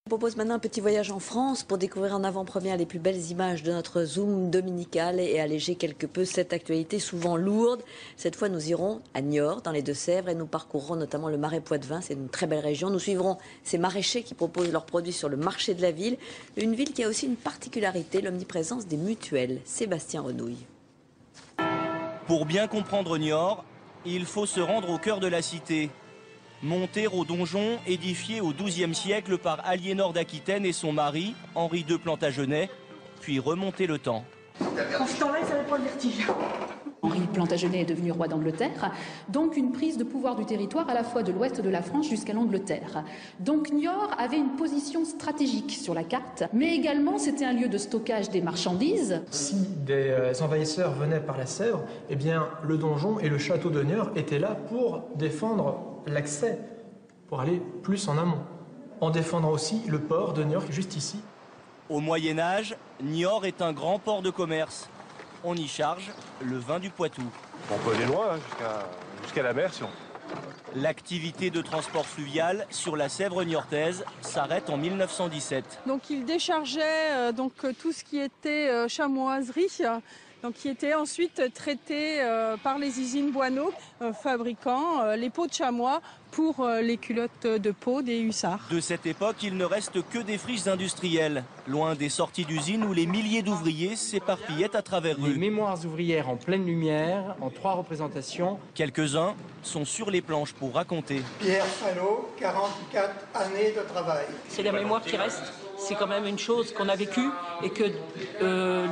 Je vous propose maintenant un petit voyage en France pour découvrir en avant-première les plus belles images de notre Zoom dominical et alléger quelque peu cette actualité souvent lourde. Cette fois, nous irons à Niort, dans les Deux-Sèvres, et nous parcourrons notamment le Marais Poitevin. C'est une très belle région. Nous suivrons ces maraîchers qui proposent leurs produits sur le marché de la ville. Une ville qui a aussi une particularité, l'omniprésence des mutuelles. Sébastien Renouille. Pour bien comprendre Niort, il faut se rendre au cœur de la cité. Monter au donjon édifié au XIIe siècle par Aliénor d'Aquitaine et son mari, Henri II Plantagenet, puis remonter le temps. En ce temps-là, il savait pas le vertige. Henri Plantagenet est devenu roi d'Angleterre, donc une prise de pouvoir du territoire à la fois de l'ouest de la France jusqu'à l'Angleterre. Donc Niort avait une position stratégique sur la carte, mais également c'était un lieu de stockage des marchandises. Si des envahisseurs venaient par la Sèvre, eh bien le donjon et le château de Niort étaient là pour défendre l'accès, pour aller plus en amont, en défendant aussi le port de Niort juste ici. Au Moyen-Âge, Niort est un grand port de commerce. On y charge le vin du Poitou. On peut aller loin, jusqu'à la mer si on... L'activité de transport fluvial sur la Sèvre niortaise s'arrête en 1917. Donc il déchargeait tout ce qui était chamoiserie, qui était ensuite traité par les usines Boineau, fabriquant les peaux de chamois pour les culottes de peau des hussards. De cette époque, il ne reste que des friches industrielles, loin des sorties d'usines où les milliers d'ouvriers s'éparpillaient à travers Les rues. mémoires ouvrières en pleine lumière, en 3 représentations. Quelques-uns sont sur les planches pour raconter. Pierre Fallot, 44 années de travail. C'est la mémoire qui reste. C'est quand même une chose qu'on a vécue et que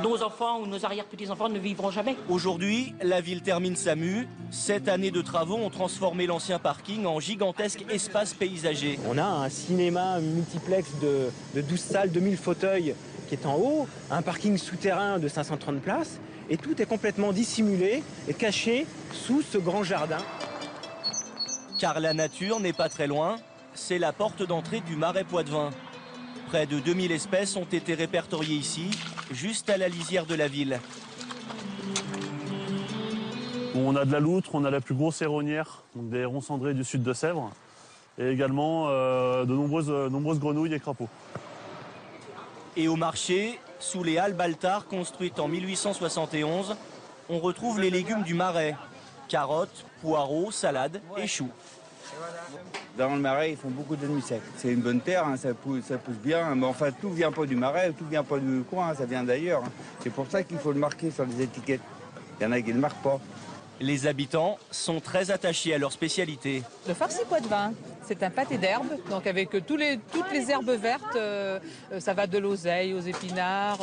nos enfants ou nos arrière-petits-enfants ne vivront jamais. Aujourd'hui, la ville termine sa mue. 7 années de travaux ont transformé l'ancien parking en gigantesque espace paysager. On a un cinéma multiplex de 12 salles, 2000 fauteuils qui est en haut, un parking souterrain de 530 places et tout est complètement dissimulé et caché sous ce grand jardin. Car la nature n'est pas très loin, c'est la porte d'entrée du Marais Poitevin. Près de 2000 espèces ont été répertoriées ici, juste à la lisière de la ville. On a de la loutre, on a la plus grosse héronnière, des ronds cendrés du sud de Sèvres, et également de nombreuses grenouilles et crapauds. Et au marché, sous les halles Baltard construites en 1871, on retrouve les légumes du Marais. Carottes, poireaux, salades et choux. Dans le Marais, ils font beaucoup de demi-secs. C'est une bonne terre, ça pousse bien. Mais enfin, tout vient pas du Marais, tout vient pas du coin, ça vient d'ailleurs. C'est pour ça qu'il faut le marquer sur les étiquettes. Il y en a qui ne le marquent pas. Les habitants sont très attachés à leur spécialité. Le farci Poitevin, c'est un pâté d'herbes, donc avec toutes les herbes vertes, ça va de l'oseille aux épinards,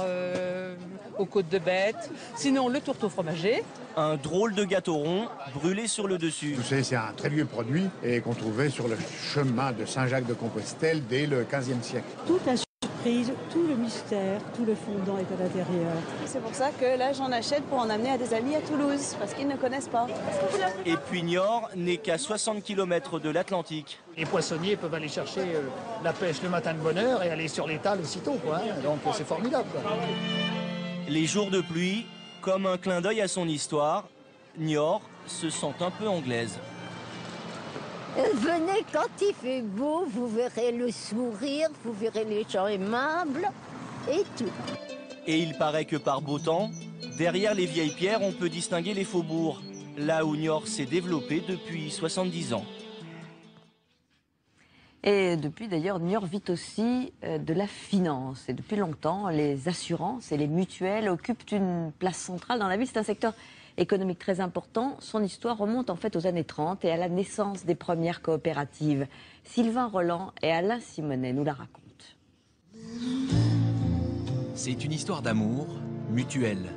aux côtes de bête. Sinon, le tourteau fromager. Un drôle de gâteau rond brûlé sur le dessus. Vous savez, c'est un très vieux produit et qu'on trouvait sur le chemin de Saint-Jacques-de-Compostelle dès le XVe siècle. Toute la surprise, tout le mystère, tout le fondant est à l'intérieur. C'est pour ça que là, j'en achète pour en amener à des amis à Toulouse, parce qu'ils ne connaissent pas. Et puis Niort n'est qu'à 60 km de l'Atlantique. Les poissonniers peuvent aller chercher la pêche le matin de bonne heure et aller sur l'étal aussitôt, quoi. Donc c'est formidable, quoi. Les jours de pluie, comme un clin d'œil à son histoire, Niort se sent un peu anglaise. Venez quand il fait beau, vous verrez le sourire, vous verrez les gens aimables et tout. Et il paraît que par beau temps, derrière les vieilles pierres, on peut distinguer les faubourgs, là où Niort s'est développé depuis 70 ans. Et depuis d'ailleurs, Niort vit aussi de la finance. Et depuis longtemps, les assurances et les mutuelles occupent une place centrale dans la ville. C'est un secteur économique très important. Son histoire remonte en fait aux années 30 et à la naissance des premières coopératives. Sylvain Roland et Alain Simonet nous la racontent. C'est une histoire d'amour mutuelle.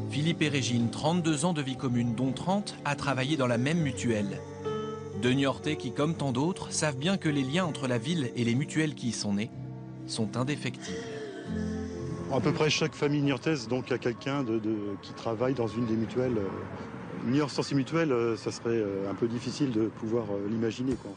Philippe et Régine, 32 ans de vie commune, dont 30 à travailler dans la même mutuelle. Deux Niortais qui, comme tant d'autres, savent bien que les liens entre la ville et les mutuelles qui y sont nées sont indéfectibles. À peu près chaque famille niortaise donc, a quelqu'un qui travaille dans une des mutuelles. Niort sans ces mutuelles, ça serait un peu difficile de pouvoir l'imaginer, quoi.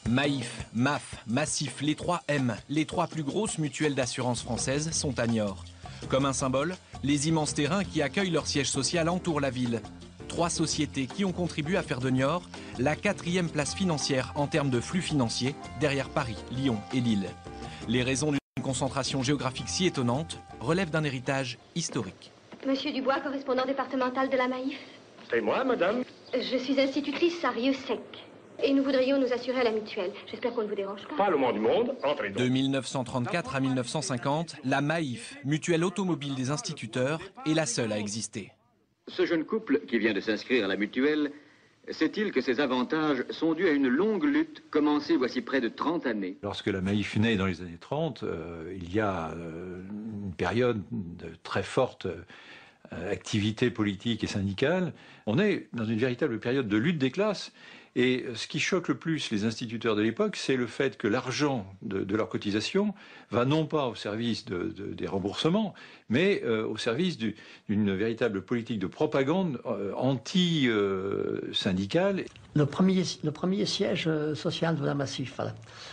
Maïf, MAF, Massif, les 3 M, les 3 plus grosses mutuelles d'assurance françaises sont à Niort. Comme un symbole, les immenses terrains qui accueillent leur siège social entourent la ville. 3 sociétés qui ont contribué à faire de Niort la 4e place financière en termes de flux financiers, derrière Paris, Lyon et Lille. Les raisons d'une concentration géographique si étonnante relèvent d'un héritage historique. Monsieur Dubois, correspondant départemental de la Maïf. C'est moi, madame. Je suis institutrice à Rieux-Sec. Et nous voudrions nous assurer à la mutuelle. J'espère qu'on ne vous dérange pas. Pas le moins du monde, entrez donc. De 1934 à 1950, la Maïf, mutuelle automobile des instituteurs, est la seule à exister. Ce jeune couple qui vient de s'inscrire à la mutuelle, sait-il que ses avantages sont dus à une longue lutte commencée voici près de 30 années? Lorsque la Maïf naît dans les années 30, il y a une période de très forte activité politique et syndicale. On est dans une véritable période de lutte des classes. Et ce qui choque le plus les instituteurs de l'époque, c'est le fait que l'argent de leur cotisation va non pas au service des remboursements, mais au service d'une véritable politique de propagande anti-syndicale. Le premier siège social de la Massif,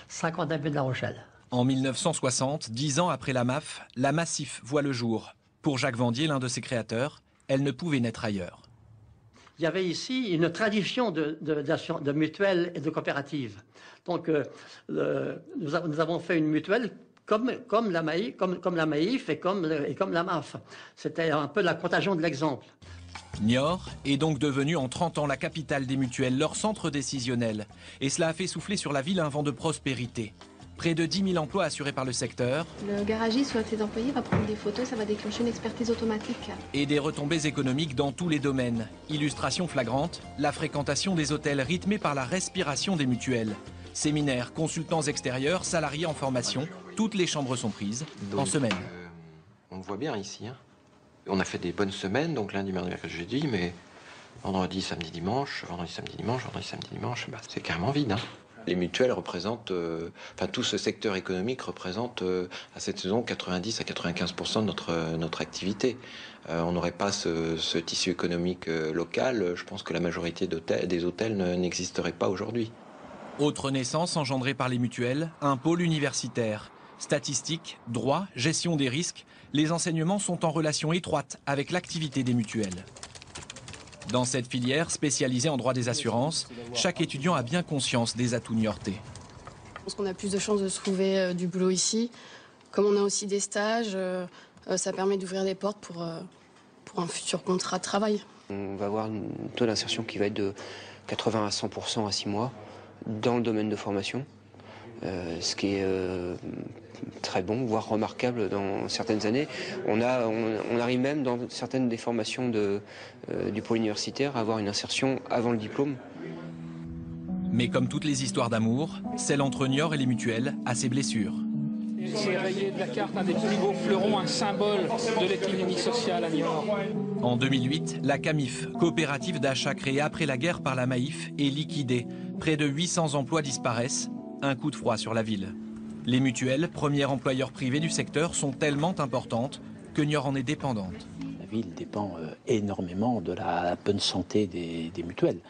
50 avenue de La Rochelle. En 1960, 10 ans après la MAF, la Massif voit le jour. Pour Jacques Vendier, l'un de ses créateurs, elle ne pouvait naître ailleurs. Il y avait ici une tradition de mutuelles et de coopératives. Donc, nous avons fait une mutuelle comme la Maïf et comme la MAF. C'était un peu la contagion de l'exemple. Niort est donc devenue en 30 ans la capitale des mutuelles, leur centre décisionnel. Et cela a fait souffler sur la ville un vent de prospérité. Près de 10 000 emplois assurés par le secteur. Le garagiste ou un de ses employés va prendre des photos, ça va déclencher une expertise automatique. Et des retombées économiques dans tous les domaines. Illustration flagrante, la fréquentation des hôtels rythmée par la respiration des mutuelles. Séminaires, consultants extérieurs, salariés en formation, toutes les chambres sont prises en semaine. On le voit bien ici. Hein. On a fait des bonnes semaines, donc lundi, mardi, mercredi, jeudi, mais vendredi, samedi, dimanche, vendredi, samedi, dimanche, c'est carrément vide. Hein. Les mutuelles représentent, tout ce secteur économique représente à cette saison 90 à 95% de notre activité. On n'aurait pas ce tissu économique local, je pense que la majorité des hôtels n'existeraient pas aujourd'hui. Autre naissance engendrée par les mutuelles, un pôle universitaire. Statistiques, droit, gestion des risques, les enseignements sont en relation étroite avec l'activité des mutuelles. Dans cette filière spécialisée en droit des assurances, chaque étudiant a bien conscience des atouts niortais. Je pense qu'on a plus de chances de se trouver du boulot ici. Comme on a aussi des stages, ça permet d'ouvrir des portes pour un futur contrat de travail. On va avoir un taux d'insertion qui va être de 80 à 100% à 6 mois dans le domaine de formation, ce qui est très bon, voire remarquable dans certaines années. On arrive même dans certaines des formations du pôle universitaire à avoir une insertion avant le diplôme. Mais comme toutes les histoires d'amour, celle entre Niort et les mutuelles a ses blessures. C'est rayé de la carte un des plus beaux fleurons, un symbole de l'économie sociale à Niort. En 2008, la CAMIF, coopérative d'achat créée après la guerre par la Maïf, est liquidée. Près de 800 emplois disparaissent. Un coup de froid sur la ville. Les mutuelles, premier employeur privé du secteur, sont tellement importantes que Niort en est dépendante. La ville dépend énormément de la bonne santé des mutuelles.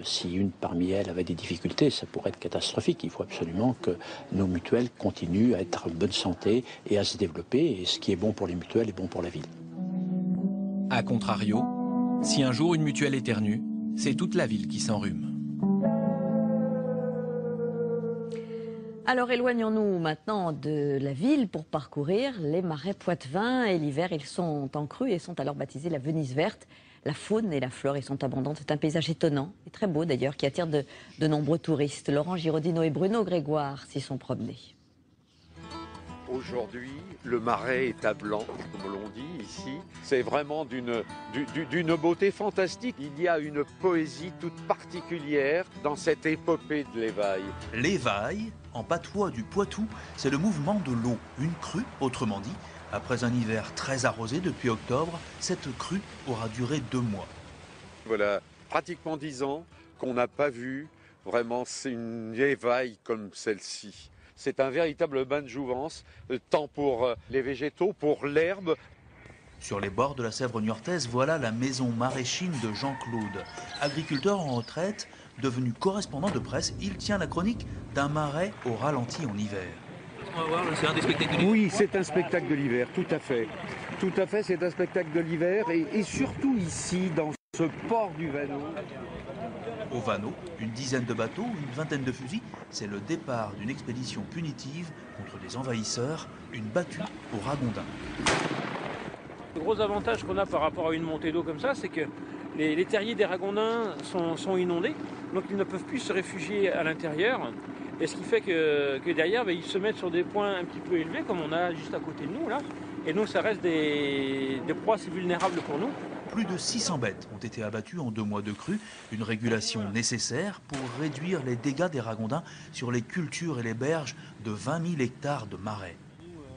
Si une parmi elles avait des difficultés, ça pourrait être catastrophique. Il faut absolument que nos mutuelles continuent à être en bonne santé et à se développer. Et ce qui est bon pour les mutuelles est bon pour la ville. A contrario, si un jour une mutuelle éternue, c'est toute la ville qui s'enrhume. Alors éloignons-nous maintenant de la ville pour parcourir les marais poitevins. Et l'hiver, ils sont en crue et sont alors baptisés la Venise verte. La faune et la flore y sont abondantes. C'est un paysage étonnant et très beau d'ailleurs qui attire de nombreux touristes. Laurent Girodino et Bruno Grégoire s'y sont promenés. Aujourd'hui, le marais est à blanc, comme l'on dit ici. C'est vraiment d'une beauté fantastique. Il y a une poésie toute particulière dans cette épopée de l'éveil. L'éveil, en patois du Poitou, c'est le mouvement de l'eau. Une crue, autrement dit. Après un hiver très arrosé depuis octobre, cette crue aura duré 2 mois. Voilà, pratiquement 10 ans qu'on n'a pas vu vraiment une éveil comme celle-ci. C'est un véritable bain de jouvence, tant pour les végétaux, pour l'herbe. Sur les bords de la Sèvre niortaise, voilà la maison maraîchine de Jean-Claude. Agriculteur en retraite, devenu correspondant de presse, il tient la chronique d'un marais au ralenti en hiver. On va voir, c'est un des spectacles de l'hiver. Oui, c'est un spectacle de l'hiver, tout à fait. Tout à fait, c'est un spectacle de l'hiver et surtout ici, dans ce port du Vanneau. Au Vanneau, une dizaine de bateaux, une vingtaine de fusils, c'est le départ d'une expédition punitive contre des envahisseurs, une battue au Ragondin. Le gros avantage qu'on a par rapport à une montée d'eau comme ça, c'est que les terriers des Ragondins sont inondés, donc ils ne peuvent plus se réfugier à l'intérieur. Et ce qui fait que derrière, ils se mettent sur des points un petit peu élevés, comme on a juste à côté de nous, là. Et donc ça reste des proies assez vulnérables pour nous. Plus de 600 bêtes ont été abattues en 2 mois de crue, une régulation nécessaire pour réduire les dégâts des Ragondins sur les cultures et les berges de 20 000 hectares de marais.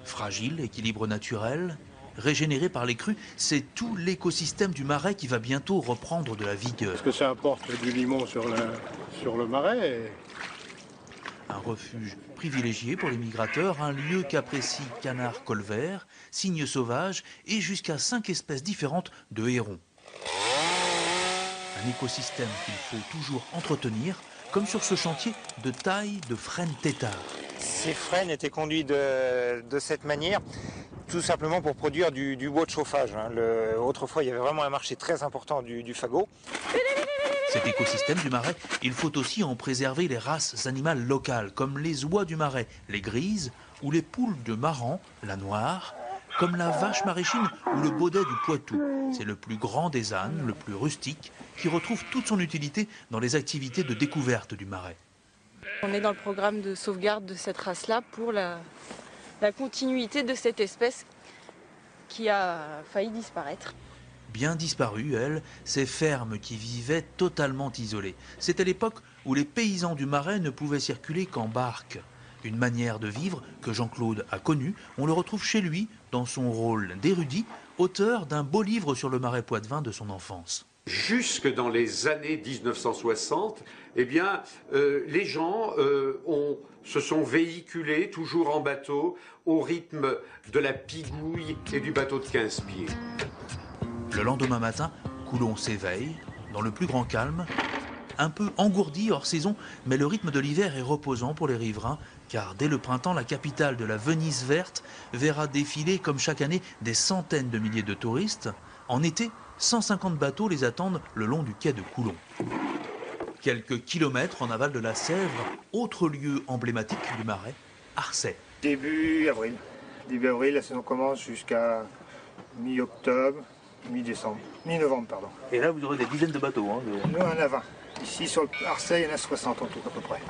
Fragile équilibre naturel, régénéré par les crues, c'est tout l'écosystème du marais qui va bientôt reprendre de la vigueur. Parce que ça apporte du limon sur le marais. Un refuge privilégié pour les migrateurs, un lieu qu'apprécient canards colverts, cygnes sauvages et jusqu'à 5 espèces différentes de hérons. Un écosystème qu'il faut toujours entretenir, comme sur ce chantier de taille de frêne tétard. Ces frênes étaient conduits de cette manière, tout simplement pour produire du bois de chauffage. Autrefois, il y avait vraiment un marché très important du fagot. Cet écosystème du marais, il faut aussi en préserver les races animales locales, comme les oies du marais, les grises, ou les poules de Maran, la noire, comme la vache maraîchine ou le baudet du Poitou. C'est le plus grand des ânes, le plus rustique, qui retrouve toute son utilité dans les activités de découverte du marais. On est dans le programme de sauvegarde de cette race-là pour la continuité de cette espèce qui a failli disparaître. Bien disparues, elles, ces fermes qui vivaient totalement isolées. C'était l'époque où les paysans du marais ne pouvaient circuler qu'en barque. Une manière de vivre que Jean-Claude a connue. On le retrouve chez lui, dans son rôle d'érudit, auteur d'un beau livre sur le marais poitevin de son enfance. Jusque dans les années 1960, eh bien, les gens se sont véhiculés toujours en bateau au rythme de la pigouille et du bateau de 15 pieds. Le lendemain matin, Coulon s'éveille, dans le plus grand calme, un peu engourdi hors saison, mais le rythme de l'hiver est reposant pour les riverains, car dès le printemps, la capitale de la Venise verte verra défiler, comme chaque année, des centaines de milliers de touristes. En été, 150 bateaux les attendent le long du quai de Coulon. Quelques kilomètres en aval de la Sèvre, autre lieu emblématique du marais, Arcet. Début avril, la saison commence jusqu'à mi-octobre. Mi-novembre, pardon. Et là, vous aurez des dizaines de bateaux. Nous, on en a 20. Ici, sur Arcet, il y en a 60 en tout, à peu près.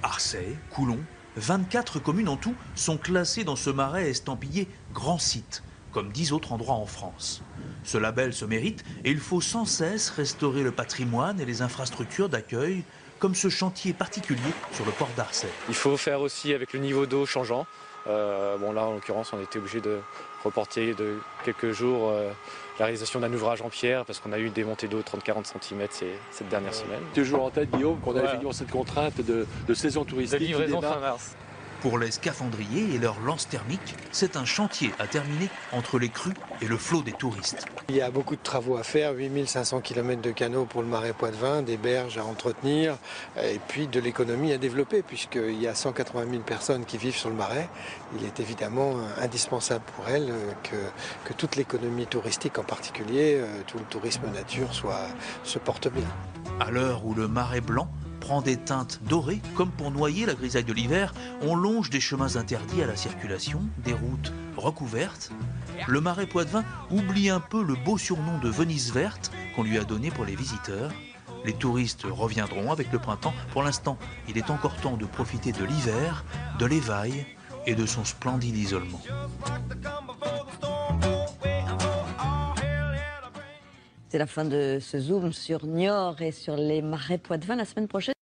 Arcet, Coulon, 24 communes en tout sont classées dans ce marais estampillé Grand Site, comme 10 autres endroits en France. Ce label se mérite et il faut sans cesse restaurer le patrimoine et les infrastructures d'accueil, comme ce chantier particulier sur le port d'Arcet. Il faut faire aussi avec le niveau d'eau changeant. Là, en l'occurrence, on était obligé de reporter de quelques jours la réalisation d'un ouvrage en pierre parce qu'on a eu des montées d'eau de 30-40 cm cette dernière semaine. Toujours en tête, Guillaume, qu'on a effectivement cette contrainte de saison touristique. De livraison fin mars. Pour les scaphandriers et leurs lances thermiques, c'est un chantier à terminer entre les crues et le flot des touristes. Il y a beaucoup de travaux à faire, 8500 km de canaux pour le marais poitevin, des berges à entretenir et puis de l'économie à développer puisqu'il y a 180 000 personnes qui vivent sur le marais. Il est évidemment indispensable pour elles que toute l'économie touristique en particulier, tout le tourisme nature se porte bien. À l'heure où le marais blanc prend des teintes dorées, comme pour noyer la grisaille de l'hiver, on longe des chemins interdits à la circulation, des routes recouvertes. Le marais poitevin oublie un peu le beau surnom de Venise verte qu'on lui a donné pour les visiteurs. Les touristes reviendront avec le printemps. Pour l'instant, il est encore temps de profiter de l'hiver, de l'évail et de son splendide isolement. C'est la fin de ce zoom sur Niort et sur les marais poitevins. La semaine prochaine,